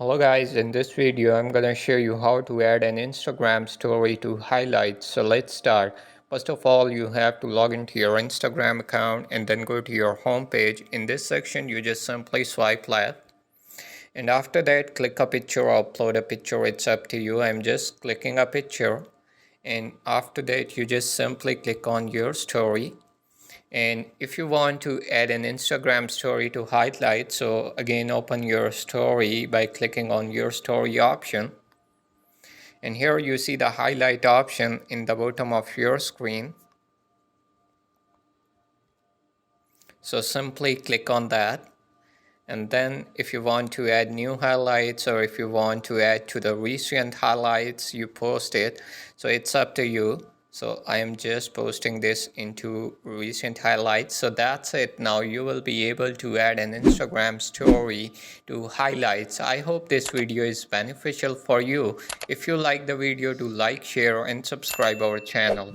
Hello guys, in this video I'm gonna show you how to add an Instagram story to highlights. So let's start. First of all, you have to log into your Instagram account and then go to your home page. In this section, you just simply swipe left. And after that, click a picture or upload a picture. It's up to you. I'm just clicking a picture. And after that, you just simply click on your story. And if you want to add an Instagram story to highlight, so again open your story by clicking on your story option. And here you see the highlight option in the bottom of your screen. So simply click on that. And then if you want to add new highlights or if you want to add to the recent highlights you posted, so it's up to you. So I am just posting this into recent highlights. So that's it. Now you will be able to add an Instagram story to highlights. I hope this video is beneficial for you. If you like the video, do like, share and subscribe our channel.